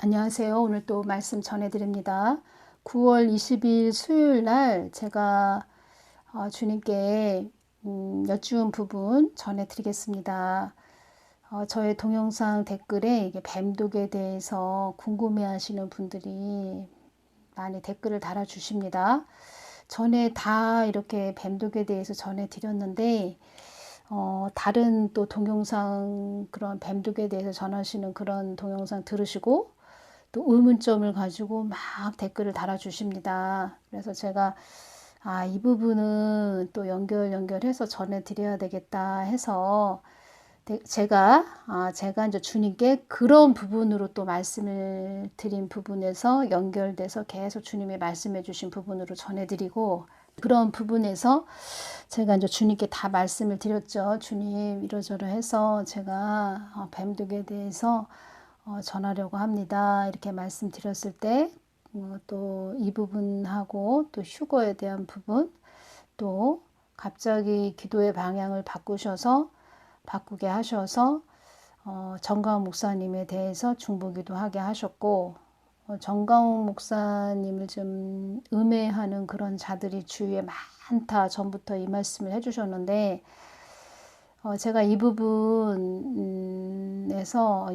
안녕하세요. 오늘 또 말씀 전해드립니다. 9월 20일 수요일 날 제가 주님께 여쭈은 부분 전해드리겠습니다. 저의 동영상 댓글에 이게 뱀독에 대해서 궁금해하시는 분들이 많이 댓글을 달아주십니다. 전에 다 이렇게 뱀독에 대해서 전해드렸는데 다른 또 동영상 그런 뱀독에 대해서 전하시는 그런 동영상 들으시고 또 의문점을 가지고 막 댓글을 달아주십니다. 그래서 제가 이 부분은 또 연결해서 전해드려야 되겠다 해서 제가 이제 주님께 그런 부분으로 또 말씀을 드린 부분에서 연결돼서 계속 주님이 말씀해 주신 부분으로 전해드리고, 그런 부분에서 제가 이제 주님께 다 말씀을 드렸죠. 주님 이러저러해서 제가 뱀독에 대해서 전하려고 합니다. 이렇게 말씀드렸을 때 또 이 부분하고 또 휴거에 대한 부분, 또 갑자기 기도의 방향을 바꾸게 하셔서 정가훈 목사님에 대해서 중보기도 하게 하셨고, 정가훈 목사님을 좀 음해하는 그런 자들이 주위에 많다, 전부터 이 말씀을 해주셨는데, 제가 이 부분에서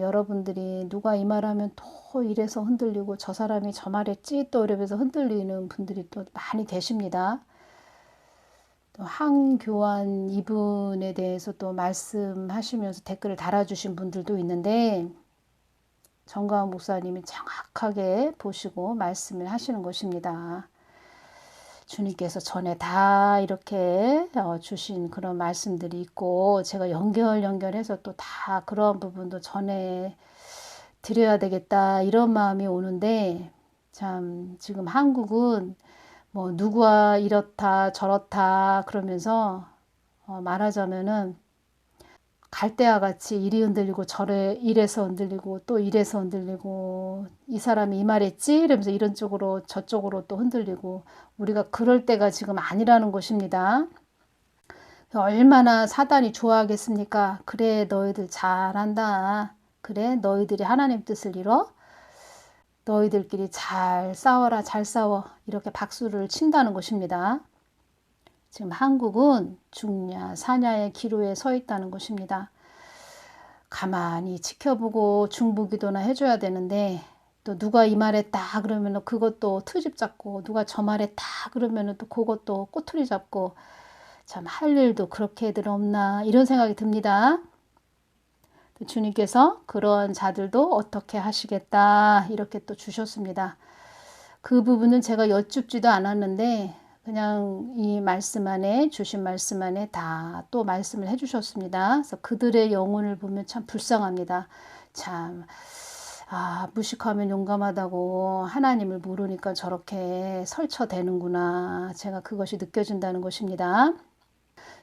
여러분들이 누가 이 말하면 또 이래서 흔들리고 저 사람이 저 말했지 또 이러면서 흔들리는 분들이 또 많이 계십니다. 또 한교안 이분에 대해서 또 말씀하시면서 댓글을 달아주신 분들도 있는데, 정가훈 목사님이 정확하게 보시고 말씀을 하시는 것입니다. 주님께서 전에 다 이렇게 주신 그런 말씀들이 있고, 제가 연결해서 또 다 그런 부분도 전해 드려야 되겠다 이런 마음이 오는데, 참 지금 한국은 뭐 누구와 이렇다 저렇다 그러면서 말하자면은 갈대와 같이 이리 흔들리고 이래서 흔들리고 또 이래서 흔들리고, 이 사람이 이 말했지 이러면서 이런 쪽으로 저쪽으로 또 흔들리고, 우리가 그럴 때가 지금 아니라는 것입니다. 얼마나 사단이 좋아하겠습니까? 그래 너희들 잘한다. 그래 너희들이 하나님 뜻을 이뤄? 너희들끼리 잘 싸워라, 잘 싸워. 이렇게 박수를 친다는 것입니다. 지금 한국은 죽냐 사냐의 기로에 서 있다는 것입니다. 가만히 지켜보고 중보기도나 해줘야 되는데, 또 누가 이 말했다 그러면 그것도 트집 잡고, 누가 저 말했다 그러면 또 그것도 꼬투리 잡고, 참 할 일도 그렇게 애들 없나 이런 생각이 듭니다. 주님께서 그런 자들도 어떻게 하시겠다 이렇게 또 주셨습니다. 그 부분은 제가 여쭙지도 않았는데 그냥 이 말씀 안에, 주신 말씀 안에 다 또 말씀을 해주셨습니다. 그래서 그들의 영혼을 보면 참 불쌍합니다. 참 무식하면 용감하다고, 하나님을 모르니까 저렇게 설쳐대는구나. 제가 그것이 느껴진다는 것입니다.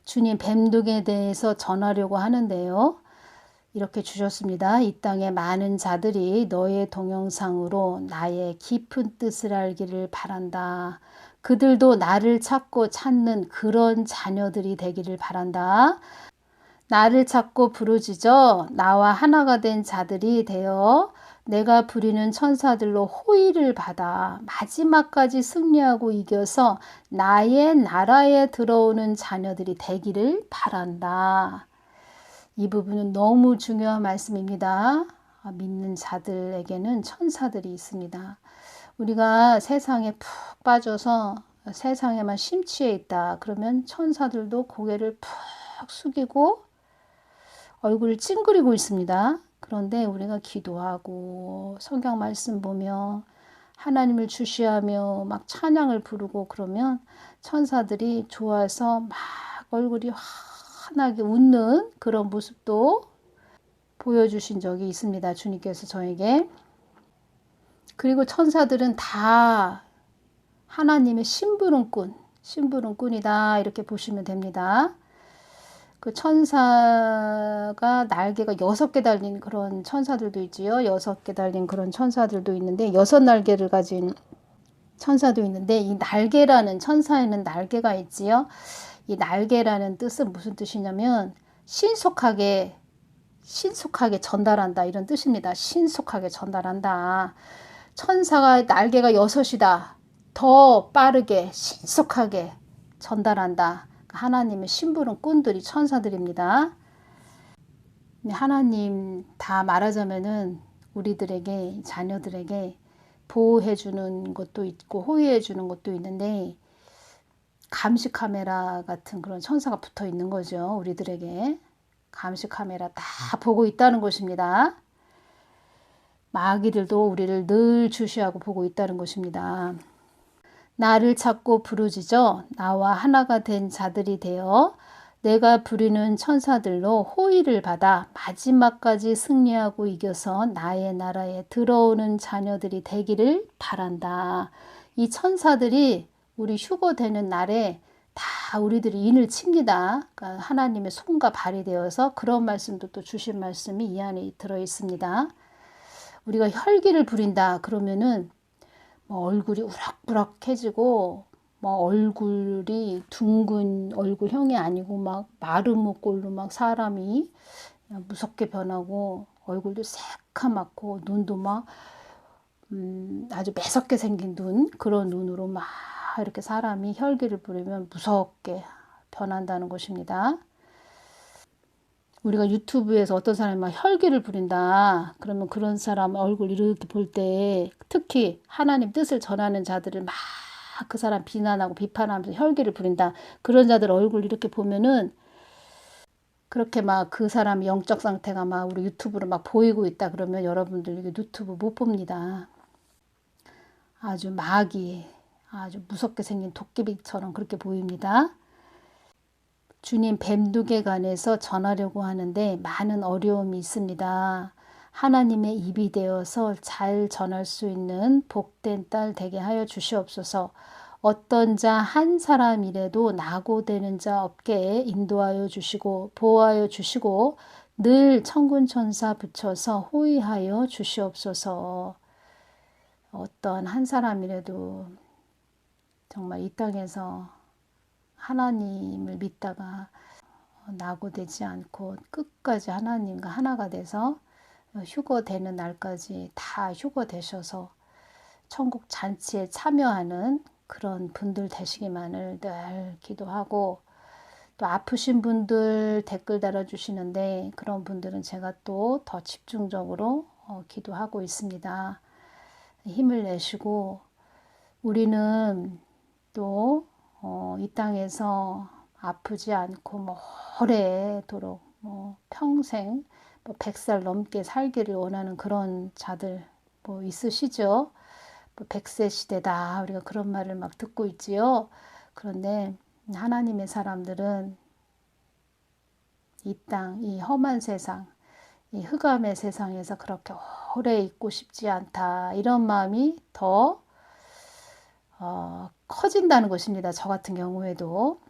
주님 뱀독에 대해서 전하려고 하는데요. 이렇게 주셨습니다. 이 땅에 많은 자들이 너의 동영상으로 나의 깊은 뜻을 알기를 바란다. 그들도 나를 찾고 찾는 그런 자녀들이 되기를 바란다. 나를 찾고 부르짖어 나와 하나가 된 자들이 되어 내가 부리는 천사들로 호의를 받아 마지막까지 승리하고 이겨서 나의 나라에 들어오는 자녀들이 되기를 바란다. 이 부분은 너무 중요한 말씀입니다. 믿는 자들에게는 천사들이 있습니다. 우리가 세상에 푹 빠져서 세상에만 심취해 있다 그러면 천사들도 고개를 푹 숙이고 얼굴을 찡그리고 있습니다. 그런데 우리가 기도하고 성경 말씀 보며 하나님을 주시하며 막 찬양을 부르고 그러면 천사들이 좋아서 막 얼굴이 환하게 웃는 그런 모습도 보여주신 적이 있습니다. 주님께서 저에게. 그리고 천사들은 다 하나님의 심부름꾼이다 이렇게 보시면 됩니다. 그 천사가 날개가 6개 달린 그런 천사들도 있지요. 6개 달린 그런 천사들도 있는데 6날개를 가진 천사도 있는데, 이 날개라는 천사에는 날개가 있지요. 이 날개라는 뜻은 무슨 뜻이냐면 신속하게 신속하게 전달한다 이런 뜻입니다. 신속하게 전달한다. 천사가 날개가 6이다. 더 빠르게 신속하게 전달한다. 하나님의 심부름 꾼들이 천사들입니다. 하나님 다 말하자면은 우리들에게 자녀들에게 보호해 주는 것도 있고 호위해 주는 것도 있는데 감시 카메라 같은 그런 천사가 붙어 있는 거죠. 우리들에게 감시 카메라 다 보고 있다는 것입니다. 마귀들도 우리를 늘 주시하고 보고 있다는 것입니다. 나를 찾고 부르짖어 나와 하나가 된 자들이 되어 내가 부리는 천사들로 호의를 받아 마지막까지 승리하고 이겨서 나의 나라에 들어오는 자녀들이 되기를 바란다. 이 천사들이 우리 휴거 되는 날에 다 우리들이 인을 칩니다. 그러니까 하나님의 손과 발이 되어서 그런 말씀도 또 주신 말씀이 이 안에 들어 있습니다. 우리가 혈기를 부린다 그러면은 얼굴이 우락부락해지고 얼굴이 둥근 얼굴형이 아니고 막 마르모꼴로 막 사람이 무섭게 변하고 얼굴도 새카맣고 눈도 막 아주 매섭게 생긴 눈 그런 눈으로 막 이렇게 사람이 혈기를 부리면 무섭게 변한다는 것입니다. 우리가 유튜브에서 어떤 사람이 막 혈기를 부린다. 그러면 그런 사람 얼굴 이렇게 볼 때 특히 하나님 뜻을 전하는 자들을 막 그 사람 비난하고 비판하면서 혈기를 부린다. 그런 자들 얼굴 이렇게 보면은 그렇게 막 그 사람 영적 상태가 막 우리 유튜브로 막 보이고 있다 그러면 여러분들 이게 유튜브 못 봅니다. 아주 마귀, 아주 무섭게 생긴 도깨비처럼 그렇게 보입니다. 주님 뱀독에 관해서 전하려고 하는데 많은 어려움이 있습니다. 하나님의 입이 되어서 잘 전할 수 있는 복된 딸 되게 하여 주시옵소서. 어떤 자 한 사람이라도 낙오되는 자 없게 인도하여 주시고 보호하여 주시고 늘 천군천사 붙여서 호위하여 주시옵소서. 어떤 한 사람이라도 정말 이 땅에서 하나님을 믿다가 낙오되지 않고 끝까지 하나님과 하나가 돼서 휴거되는 날까지 다 휴거되셔서 천국 잔치에 참여하는 그런 분들 되시기만을 늘 기도하고 또 아프신 분들 댓글 달아주시는데 그런 분들은 제가 또 더 집중적으로 기도하고 있습니다. 힘을 내시고 우리는 또 이 땅에서 아프지 않고 오래도록 평생 100살 넘게 살기를 원하는 그런 자들 있으시죠? 100세 시대다 우리가 그런 말을 막 듣고 있지요. 그런데 하나님의 사람들은 이 땅, 이 험한 세상, 이 흑암의 세상에서 그렇게 오래 있고 싶지 않다. 이런 마음이 더 커진다는 것입니다. 저 같은 경우에도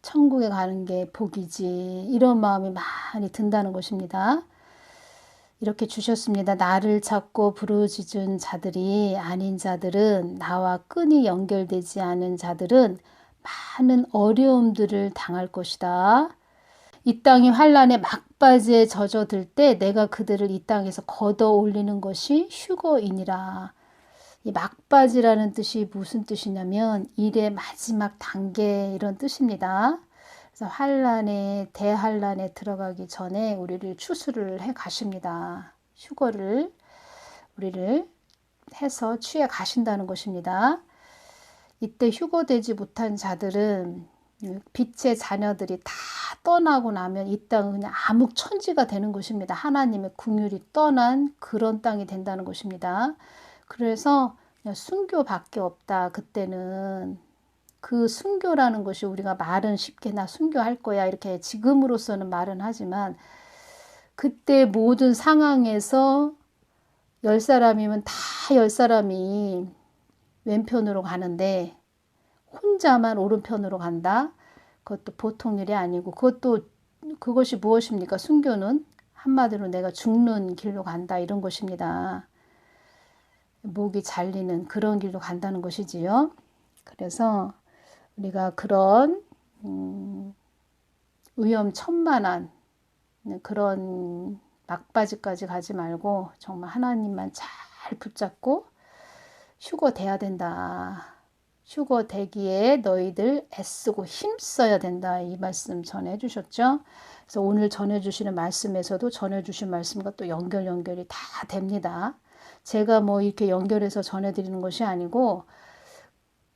천국에 가는 게 복이지 이런 마음이 많이 든다는 것입니다. 이렇게 주셨습니다. 나를 찾고 부르짖은 자들이 아닌 자들은 나와 끈이 연결되지 않은 자들은 많은 어려움들을 당할 것이다. 이 땅이 환란의 막바지에 젖어들 때 내가 그들을 이 땅에서 걷어 올리는 것이 휴거이니라. 이 막바지라는 뜻이 무슨 뜻이냐면 일의 마지막 단계 이런 뜻입니다. 그래서 환란에 대환란에 들어가기 전에 우리를 추수를 해 가십니다. 휴거를 우리를 해서 취해 가신다는 것입니다. 이때 휴거되지 못한 자들은 빛의 자녀들이 다 떠나고 나면 이 땅은 그냥 암흑천지가 되는 것입니다. 하나님의 긍휼이 떠난 그런 땅이 된다는 것입니다. 그래서 순교밖에 없다. 그때는 그 순교라는 것이 우리가 말은 쉽게 나 순교할 거야 이렇게 지금으로서는 말은 하지만 그때 모든 상황에서 10사람이면 다 10사람이 왼편으로 가는데 혼자만 오른편으로 간다. 그것도 보통 일이 아니고 그것이 무엇입니까? 순교는 한마디로 내가 죽는 길로 간다 이런 것입니다. 목이 잘리는 그런 길로 간다는 것이지요. 그래서 우리가 그런 위험천만한 그런 막바지까지 가지 말고 정말 하나님만 잘 붙잡고 휴거 돼야 된다. 휴거 되기에 너희들 애쓰고 힘써야 된다. 이 말씀 전해주셨죠. 그래서 오늘 전해주시는 말씀에서도 전해주신 말씀과 또 연결이 다 됩니다. 제가 뭐 이렇게 연결해서 전해드리는 것이 아니고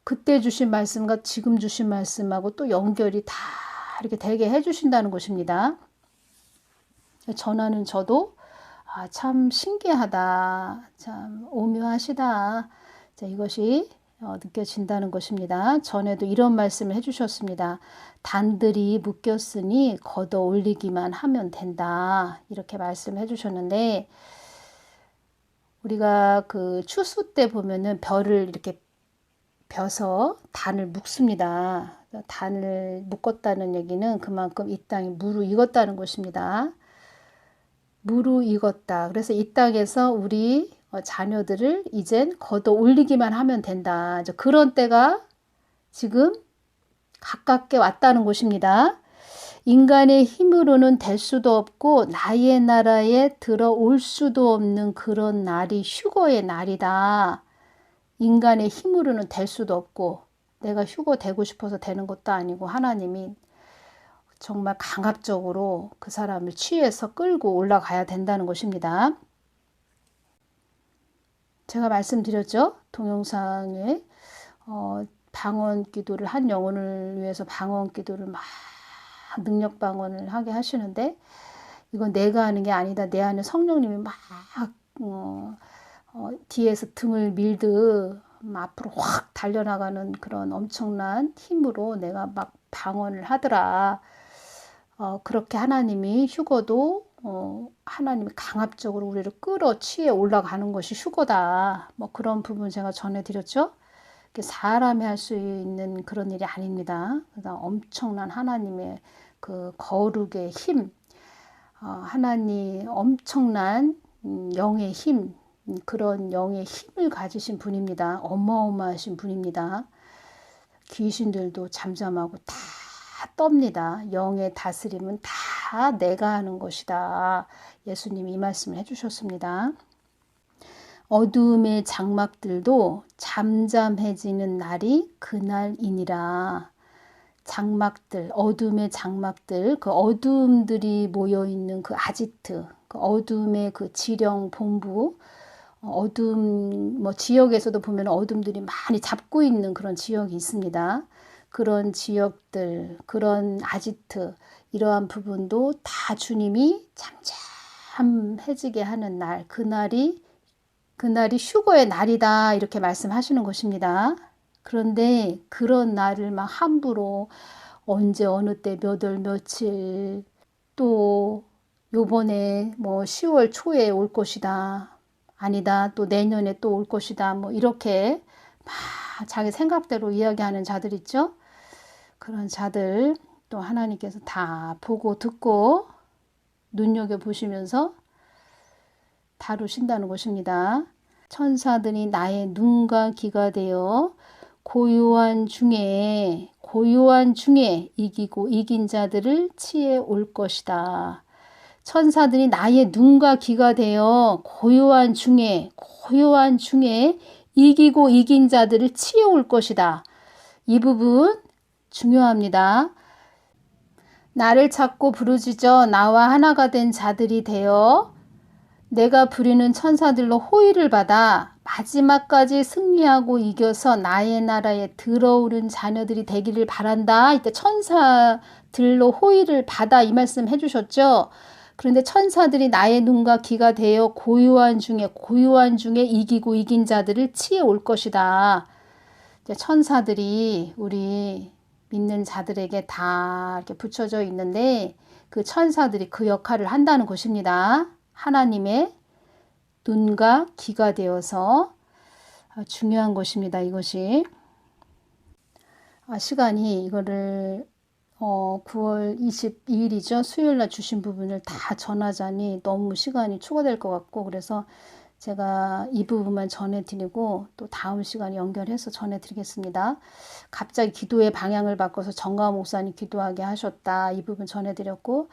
그때 주신 말씀과 지금 주신 말씀하고 또 연결이 다 이렇게 되게 해주신다는 것입니다. 전하는 저도 참 신기하다, 참 오묘하시다. 자, 이것이 느껴진다는 것입니다. 전에도 이런 말씀을 해주셨습니다. 단들이 묶였으니 걷어 올리기만 하면 된다. 이렇게 말씀을 해주셨는데 우리가 그 추수 때 보면은 벼를 이렇게 벼서 단을 묶습니다. 단을 묶었다는 얘기는 그만큼 이 땅이 무르익었다는 것입니다. 무르익었다. 그래서 이 땅에서 우리 자녀들을 이젠 걷어 올리기만 하면 된다. 그런 때가 지금 가깝게 왔다는 것입니다. 인간의 힘으로는 될 수도 없고 나의 나라에 들어올 수도 없는 그런 날이 휴거의 날이다. 인간의 힘으로는 될 수도 없고 내가 휴거 되고 싶어서 되는 것도 아니고 하나님이 정말 강압적으로 그 사람을 취해서 끌고 올라가야 된다는 것입니다. 제가 말씀드렸죠. 동영상에 방언 기도를 한 영혼을 위해서 방언 기도를 막 능력 방언을 하게 하시는데 이건 내가 하는 게 아니다. 내 안에 성령님이 막 뒤에서 등을 밀듯 앞으로 확 달려나가는 그런 엄청난 힘으로 내가 막 방언을 하더라. 그렇게 하나님이 휴거도 하나님이 강압적으로 우리를 끌어 취해 올라가는 것이 휴거다. 뭐 그런 부분 제가 전해드렸죠. 사람이 할 수 있는 그런 일이 아닙니다. 그러니까 엄청난 하나님의 그 거룩의 힘, 하나님 엄청난 영의 힘, 그런 영의 힘을 가지신 분입니다. 어마어마하신 분입니다. 귀신들도 잠잠하고 다 떱니다. 영의 다스림은 다 내가 하는 것이다. 예수님이 이 말씀을 해주셨습니다. 어두움의 장막들도 잠잠해지는 날이 그날이니라. 장막들, 어둠의 장막들, 그 어둠들이 모여있는 그 아지트, 그 어둠의 그 지령 본부, 어둠, 뭐 지역에서도 보면 어둠들이 많이 잡고 있는 그런 지역이 있습니다. 그런 지역들, 그런 아지트, 이러한 부분도 다 주님이 잠잠해지게 하는 날, 그날이 휴거의 날이다. 이렇게 말씀하시는 것입니다. 그런데 그런 날을 막 함부로 언제 어느 때 몇 월 며칠 또 요번에 뭐 10월 초에 올 것이다. 아니다. 또 내년에 또 올 것이다. 뭐 이렇게 막 자기 생각대로 이야기하는 자들 있죠. 그런 자들 또 하나님께서 다 보고 듣고 눈여겨보시면서 다루신다는 것입니다. 천사들이 나의 눈과 귀가 되어 고요한 중에 이기고 이긴 자들을 치에 올 것이다. 천사들이 나의 눈과 귀가 되어 고요한 중에 이기고 이긴 자들을 치에 올 것이다. 이 부분 중요합니다. 나를 찾고 부르짖어 나와 하나가 된 자들이 되어 내가 부리는 천사들로 호의를 받아 마지막까지 승리하고 이겨서 나의 나라에 들어오는 자녀들이 되기를 바란다. 이때 천사들로 호의를 받아 이 말씀 해주셨죠. 그런데 천사들이 나의 눈과 귀가 되어 고요한 중에 이기고 이긴 자들을 치에 올 것이다. 천사들이 우리 믿는 자들에게 다 이렇게 붙여져 있는데 그 천사들이 그 역할을 한다는 것입니다. 하나님의 눈과 귀가 되어서 중요한 것입니다. 이것이 시간이 이거를 9월 22일이죠. 수요일날 주신 부분을 다 전하자니 너무 시간이 초과될 것 같고 그래서 제가 이 부분만 전해드리고 또 다음 시간에 연결해서 전해드리겠습니다. 갑자기 기도의 방향을 바꿔서 정가호 목사님 기도하게 하셨다. 이 부분 전해드렸고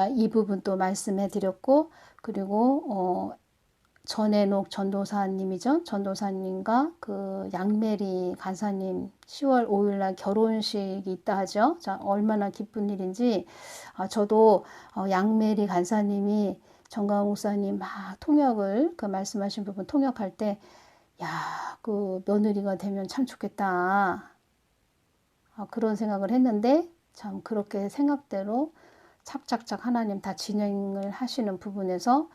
이 부분 또 말씀해 드렸고, 그리고 전해녹 전도사님이죠. 전도사님과 그 양메리 간사님 10월 5일 날 결혼식이 있다 하죠. 자, 얼마나 기쁜 일인지. 저도 양메리 간사님이 정가은 목사님 막 통역을 그 말씀하신 부분 통역할 때, 야, 그 며느리가 되면 참 좋겠다. 그런 생각을 했는데, 참 그렇게 생각대로 착착착 하나님 다 진행을 하시는 부분에서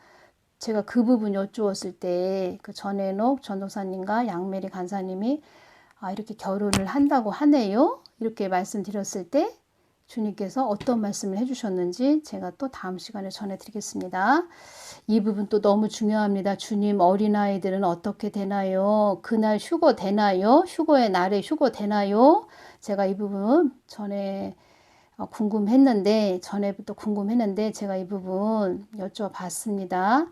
제가 그 부분 여쭈었을 때 그 전해녹 전도사님과 양메리 간사님이 이렇게 결혼을 한다고 하네요. 이렇게 말씀드렸을 때 주님께서 어떤 말씀을 해주셨는지 제가 또 다음 시간에 전해드리겠습니다. 이 부분 또 너무 중요합니다. 주님, 어린아이들은 어떻게 되나요? 그날 휴거 되나요? 휴거의 날에 휴거 되나요? 제가 이 부분 전에 전에부터 궁금했는데 제가 이 부분 여쭤봤습니다.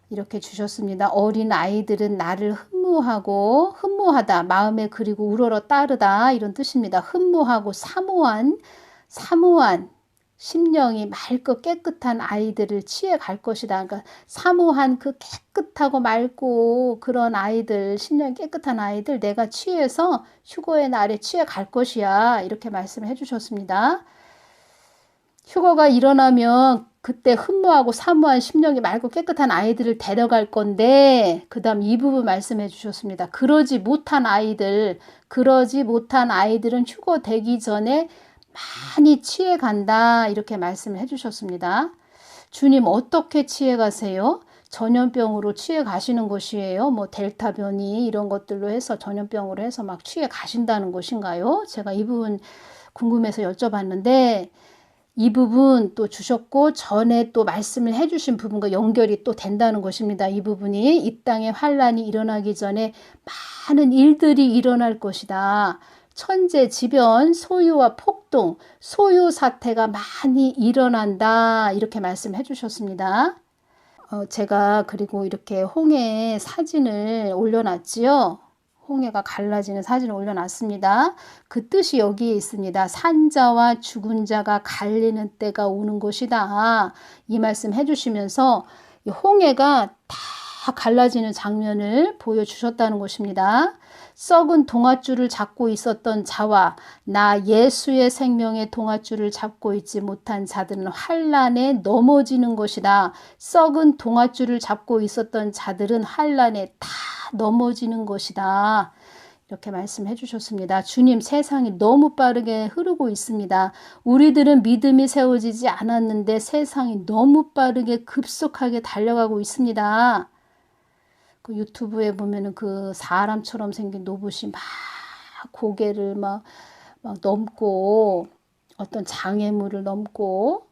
이렇게 주셨습니다. 어린 아이들은 나를 흠모하다 마음에 그리고 우러러 따르다 이런 뜻입니다. 흠모하고 사모한 심령이 맑고 깨끗한 아이들을 취해 갈 것이다. 그러니까 사모한 그 깨끗하고 맑고 그런 아이들, 심령이 깨끗한 아이들 내가 취해서 휴거의 날에 취해 갈 것이야. 이렇게 말씀을 해주셨습니다. 휴거가 일어나면 그때 흠모하고 사모한 심령이 맑고 깨끗한 아이들을 데려갈 건데, 그 다음 이 부분 말씀해 주셨습니다. 그러지 못한 아이들은 휴거 되기 전에 많이 취해 간다. 이렇게 말씀을 해주셨습니다. 주님, 어떻게 취해 가세요? 전염병으로 취해 가시는 것이에요? 뭐 델타 변이 이런 것들로 해서 전염병으로 해서 막 취해 가신다는 것인가요? 제가 이 부분 궁금해서 여쭤봤는데, 이 부분 또 주셨고 전에 또 말씀을 해주신 부분과 연결이 또 된다는 것입니다. 이 부분이 이 땅에 환란이 일어나기 전에 많은 일들이 일어날 것이다. 천재지변, 소유와 폭동, 소유 사태가 많이 일어난다. 이렇게 말씀해 주셨습니다. 제가 그리고 이렇게 홍해 사진을 올려놨지요. 홍해가 갈라지는 사진을 올려놨습니다. 그 뜻이 여기에 있습니다. 산자와 죽은 자가 갈리는 때가 오는 것이다. 이 말씀 해주시면서 홍해가 다 갈라지는 장면을 보여주셨다는 것입니다. 썩은 동아줄을 잡고 있었던 자와 나 예수의 생명의 동아줄을 잡고 있지 못한 자들은 환란에 넘어지는 것이다. 썩은 동아줄을 잡고 있었던 자들은 환란에 다 넘어지는 것이다. 이렇게 말씀해 주셨습니다. 주님, 세상이 너무 빠르게 흐르고 있습니다. 우리들은 믿음이 세워지지 않았는데 세상이 너무 빠르게 급속하게 달려가고 있습니다. 그 유튜브에 보면은 그 사람처럼 생긴 로봇이 막 고개를 막 넘고 어떤 장애물을 넘고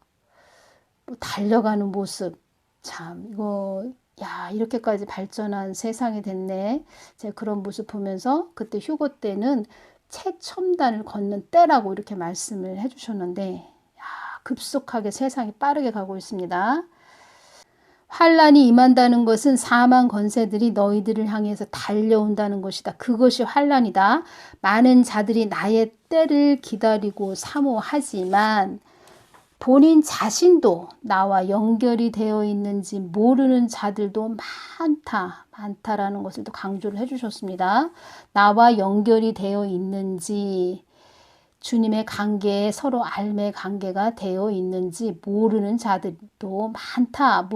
달려가는 모습. 참 이거 이렇게까지 발전한 세상이 됐네. 제가 그런 모습 보면서 그때 휴거 때는 최첨단을 걷는 때라고 이렇게 말씀을 해주셨는데, 급속하게 세상이 빠르게 가고 있습니다. 환란이 임한다는 것은 사망 권세들이 너희들을 향해서 달려온다는 것이다. 그것이 환란이다. 많은 자들이 나의 때를 기다리고 사모하지만 본인 자신도 나와 연결이 되어 있는지 모르는 자들도 많다라는 것을 또 강조를 해주셨습니다. 나와 연결이 되어 있는지, 주님의 관계에 서로 알매 관계가 되어 있는지 모르는 자들도 많다.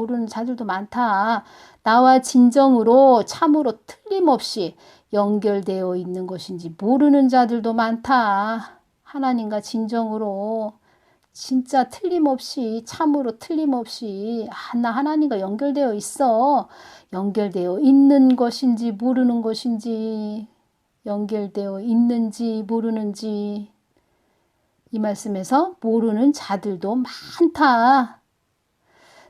나와 진정으로 참으로 틀림없이 연결되어 있는 것인지 모르는 자들도 많다. 하나님과 진정으로 진짜 틀림없이, 참으로 틀림없이 나 하나님과 연결되어 있어. 연결되어 있는 것인지 모르는 것인지, 연결되어 있는지 모르는지, 이 말씀에서 모르는 자들도 많다.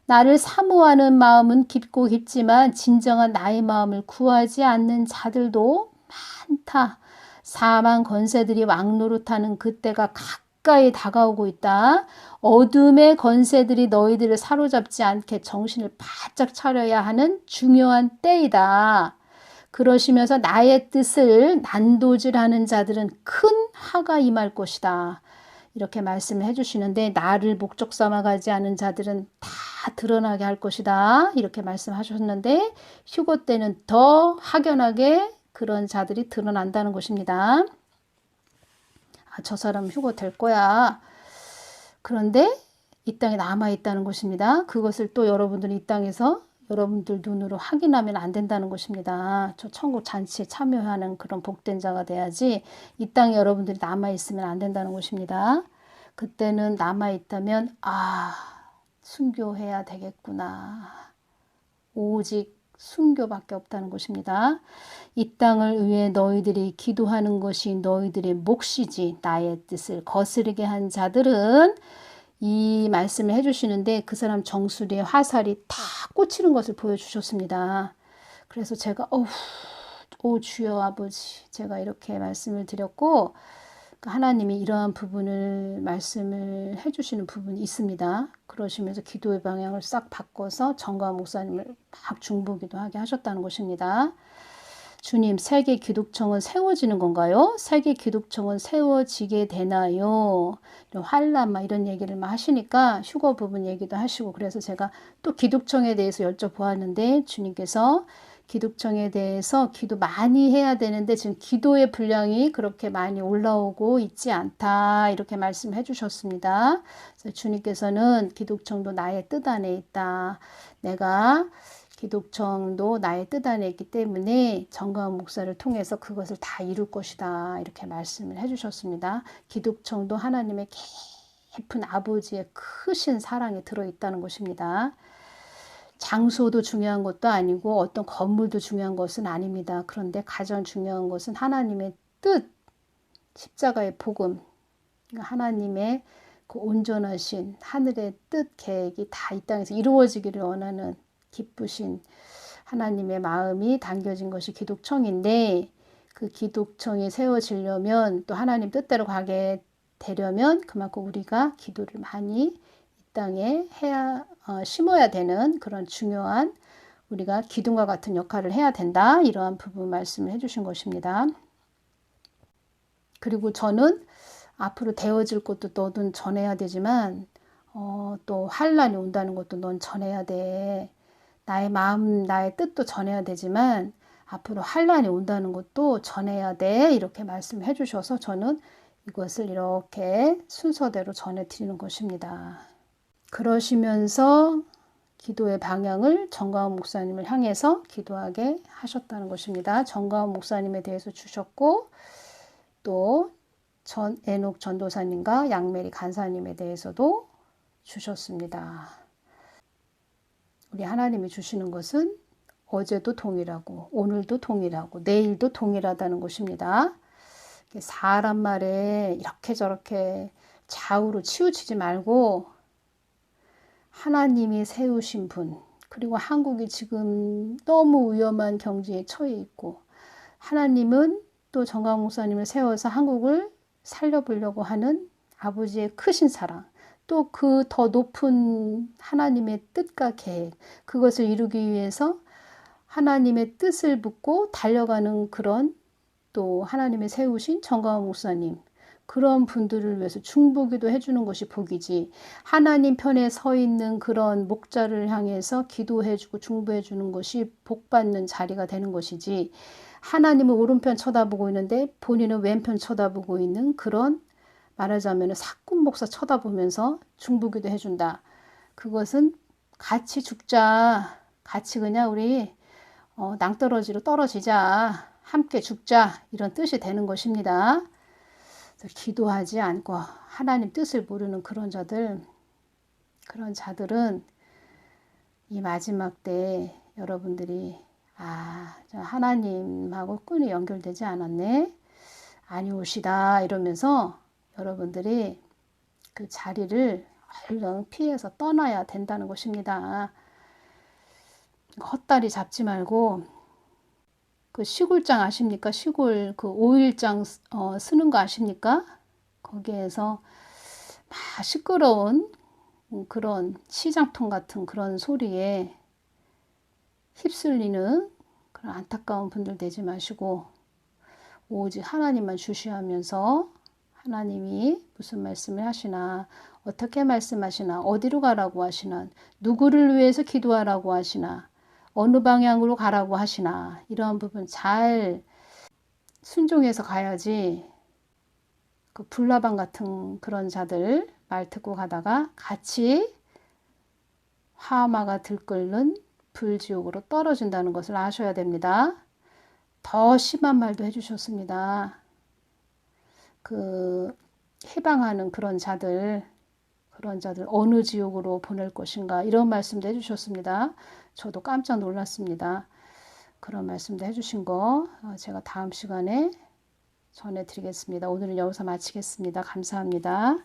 나를 사모하는 마음은 깊고 깊지만 진정한 나의 마음을 구하지 않는 자들도 많다. 사망 권세들이 왕노릇하는 그때가 가까이 다가오고 있다. 어둠의 권세들이 너희들을 사로잡지 않게 정신을 바짝 차려야 하는 중요한 때이다. 그러시면서 나의 뜻을 난도질하는 자들은 큰 화가 임할 것이다. 이렇게 말씀을 해주시는데 나를 목적 삼아가지 않은 자들은 다 드러나게 할 것이다. 이렇게 말씀하셨는데 휴거 때는 더 확연하게 그런 자들이 드러난다는 것입니다. 아, 저 사람 휴거 될 거야. 그런데 이 땅에 남아있다는 것입니다. 그것을 또 여러분들이 이 땅에서 여러분들 눈으로 확인하면 안 된다는 것입니다. 저 천국 잔치에 참여하는 그런 복된 자가 돼야지 이 땅에 여러분들이 남아있으면 안 된다는 것입니다. 그때는 남아있다면 아, 순교해야 되겠구나. 오직 순교밖에 없다는 것입니다. 이 땅을 위해 너희들이 기도하는 것이 너희들의 몫이지 나의 뜻을 거스르게 한 자들은 이 말씀을 해주시는데 그 사람 정수리에 화살이 다 꽂히는 것을 보여주셨습니다. 그래서 제가 오 주여 아버지 제가 이렇게 말씀을 드렸고 하나님이 이러한 부분을 말씀을 해주시는 부분이 있습니다. 그러시면서 기도의 방향을 싹 바꿔서 정가원 목사님을 막 중보기도 하게 하셨다는 것입니다. 주님, 세계 기독청은 세워지는 건가요? 세계 기독청은 세워지게 되나요? 이런 환란 이런 얘기를 막 하시니까 휴거 부분 얘기도 하시고 그래서 제가 또 기독청에 대해서 여쭤보았는데 주님께서 기독청에 대해서 기도 많이 해야 되는데 지금 기도의 분량이 그렇게 많이 올라오고 있지 않다 이렇게 말씀해 주셨습니다. 그래서 주님께서는 기독청도 나의 뜻 안에 있다. 내가 기독청도 나의 뜻 안에 있기 때문에 정가원 목사를 통해서 그것을 다 이룰 것이다 이렇게 말씀을 해주셨습니다. 기독청도 하나님의 깊은 아버지의 크신 사랑이 들어있다는 것입니다. 장소도 중요한 것도 아니고 어떤 건물도 중요한 것은 아닙니다. 그런데 가장 중요한 것은 하나님의 뜻, 십자가의 복음, 하나님의 그 온전하신 하늘의 뜻 계획이 다 이 땅에서 이루어지기를 원하는 기쁘신 하나님의 마음이 담겨진 것이 기독청인데 그 기독청이 세워지려면 또 하나님 뜻대로 가게 되려면 그만큼 우리가 기도를 많이 이 땅에 심어야 되는 그런 중요한 우리가 기둥과 같은 역할을 해야 된다. 이러한 부분 말씀을 해주신 것입니다. 그리고 저는 앞으로 되어질 것도 너는 전해야 되지만 또 환란이 온다는 것도 넌 전해야 돼. 나의 마음, 나의 뜻도 전해야 되지만 앞으로 환란이 온다는 것도 전해야 돼. 이렇게 말씀해 주셔서 저는 이것을 이렇게 순서대로 전해드리는 것입니다. 그러시면서 기도의 방향을 정가원 목사님을 향해서 기도하게 하셨다는 것입니다. 정가원 목사님에 대해서 주셨고 또 에녹 전도사님과 양메리 간사님에 대해서도 주셨습니다. 우리 하나님이 주시는 것은 어제도 동일하고 오늘도 동일하고 내일도 동일하다는 것입니다. 사람 말에 이렇게 저렇게 좌우로 치우치지 말고 하나님이 세우신 분 그리고 한국이 지금 너무 위험한 경지에 처해 있고 하나님은 또 정가원 목사님을 세워서 한국을 살려보려고 하는 아버지의 크신 사랑 또 그 더 높은 하나님의 뜻과 계획 그것을 이루기 위해서 하나님의 뜻을 묻고 달려가는 그런 또 하나님의 세우신 정가원 목사님 그런 분들을 위해서 중보기도 해주는 것이 복이지 하나님 편에 서 있는 그런 목자를 향해서 기도해주고 중보해주는 것이 복받는 자리가 되는 것이지 하나님은 오른편 쳐다보고 있는데 본인은 왼편 쳐다보고 있는 그런 말하자면 사꾼 목사 쳐다보면서 중보기도 해준다. 그것은 같이 죽자. 같이 그냥 우리 낭떠러지로 떨어지자. 함께 죽자. 이런 뜻이 되는 것입니다. 기도하지 않고 하나님 뜻을 모르는 그런 자들은 이 마지막 때 여러분들이 하나님하고 끈이 연결되지 않았네. 아니오시다 이러면서 여러분들이 그 자리를 얼른 피해서 떠나야 된다는 것입니다. 헛다리 잡지 말고 그 시골장 아십니까? 시골 그 오일장 쓰는 거 아십니까? 거기에서 막 시끄러운 그런 시장통 같은 그런 소리에 휩쓸리는 그런 안타까운 분들 되지 마시고 오직 하나님만 주시하면서 하나님이 무슨 말씀을 하시나, 어떻게 말씀하시나, 어디로 가라고 하시나, 누구를 위해서 기도하라고 하시나, 어느 방향으로 가라고 하시나, 이런 부분 잘 순종해서 가야지. 그 불나방 같은 그런 자들 말 듣고 가다가 같이 화마가 들끓는 불지옥으로 떨어진다는 것을 아셔야 됩니다. 더 심한 말도 해주셨습니다. 그 해방하는 그런 자들 어느 지옥으로 보낼 것인가, 이런 말씀도 해주셨습니다. 저도 깜짝 놀랐습니다. 그런 말씀도 해주신 거 제가 다음 시간에 전해드리겠습니다. 오늘은 여기서 마치겠습니다. 감사합니다.